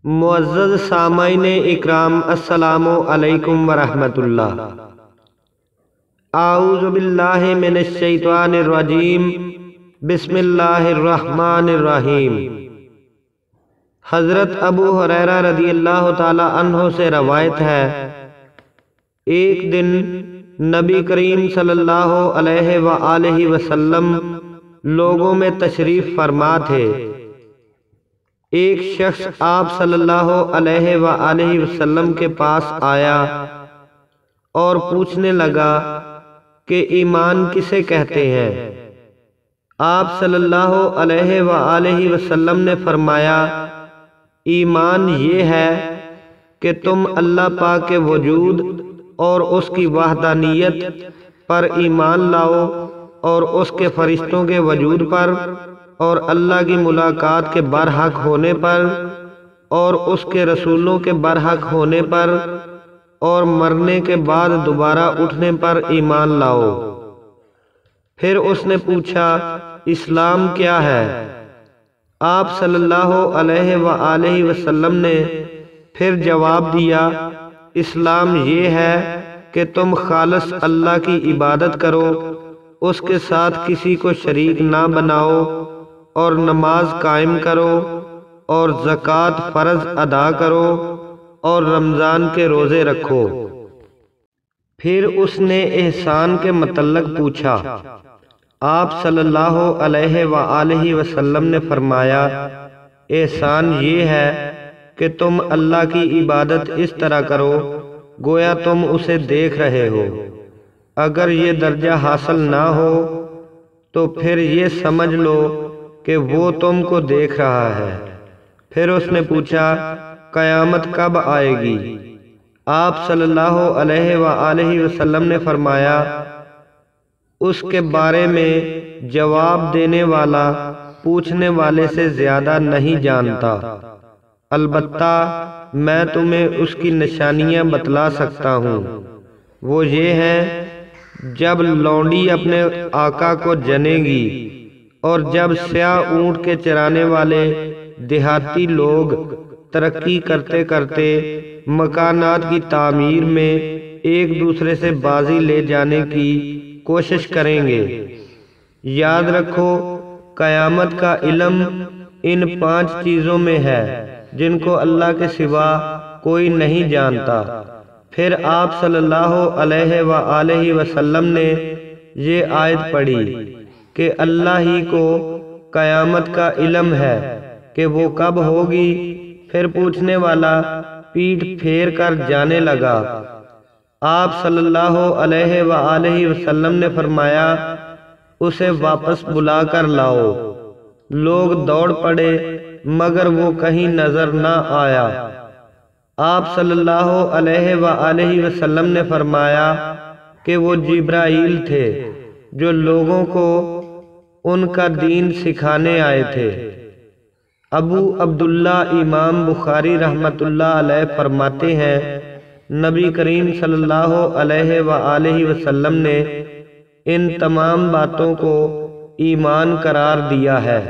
معزز سامعین اکرام، السلام علیکم ورحمۃ اللہ۔ اعوذ باللہ من الشیطان الرجیم، بسم اللہ الرحمن الرحیم۔ حضرت ابو ہریرہ رضی اللہ تعالی عنہ سے روایت ہے، ایک دن نبی کریم صلی اللہ علیہ وآلہ وسلم لوگوں میں تشریف فرما تھے۔ ایک شخص آپ صلی اللہ علیہ وآلہ وسلم کے پاس آیا اور پوچھنے لگا کہ ایمان کسے کہتے ہیں؟ آپ صلی اللہ علیہ وآلہ وسلم نے فرمایا، ایمان یہ ہے کہ تم اللہ پاک کے وجود اور اس کی وحدانیت پر ایمان لاؤ، اور اس کے فرشتوں کے وجود پر، اور اللہ کی ملاقات کے برحق ہونے پر، اور اس کے رسولوں کے برحق ہونے پر، اور مرنے کے بعد دوبارہ اٹھنے پر ایمان لاؤ۔ پھر اس نے پوچھا، اسلام کیا ہے؟ آپ صلی اللہ علیہ وآلہ وسلم نے پھر جواب دیا، اسلام یہ ہے کہ تم خالص اللہ کی عبادت کرو، اس کے ساتھ کسی کو شریک نہ بناؤ، اور نماز قائم کرو، اور زکوٰۃ فرض ادا کرو، اور رمضان کے روزے رکھو۔ پھر اس نے احسان کے متعلق پوچھا۔ آپ صلی اللہ علیہ وآلہ وسلم نے فرمایا، احسان یہ ہے کہ تم اللہ کی عبادت اس طرح کرو گویا تم اسے دیکھ رہے ہو۔ اگر یہ درجہ حاصل نہ ہو تو پھر یہ سمجھ لو کہ وہ تم کو دیکھ رہا ہے۔ پھر اس نے پوچھا، قیامت کب آئے گی؟ آپ صلی اللہ علیہ وآلہ وسلم نے فرمایا، اس کے بارے میں جواب دینے والا پوچھنے والے سے زیادہ نہیں جانتا، البتہ میں تمہیں اس کی نشانیاں بتلا سکتا ہوں۔ وہ یہ ہیں، جب لونڈی اپنے آقا کو جنے گی، اور جب سیاہ اونٹ کے چرانے والے دیہاتی لوگ ترقی کرتے کرتے مکانات کی تعمیر میں ایک دوسرے سے بازی لے جانے کی کوشش کریں گے۔ یاد رکھو، قیامت کا علم ان 5 چیزوں میں ہے جن کو اللہ کے سوا کوئی نہیں جانتا۔ پھر آپ صلی اللہ علیہ وآلہ وسلم نے یہ آیت پڑھی کہ اللہ ہی کو قیامت کا علم ہے کہ وہ کب ہوگی۔ پھر پوچھنے والا پیٹھ پھیر کر جانے لگا۔ آپ صلی اللہ علیہ وآلہ وسلم نے فرمایا، اسے واپس بلا کر لاؤ۔ لوگ دوڑ پڑے مگر وہ کہیں نظر نہ آیا۔ آپ صلی اللہ علیہ وآلہ وسلم نے فرمایا کہ وہ جبرائیل تھے جو لوگوں کو ان کا دین سکھانے آئے تھے۔ ابو عبداللہ امام بخاری رحمۃ اللہ علیہ فرماتے ہیں، نبی کریم صلی اللہ علیہ وآلہ وسلم نے ان تمام باتوں کو ایمان قرار دیا ہے۔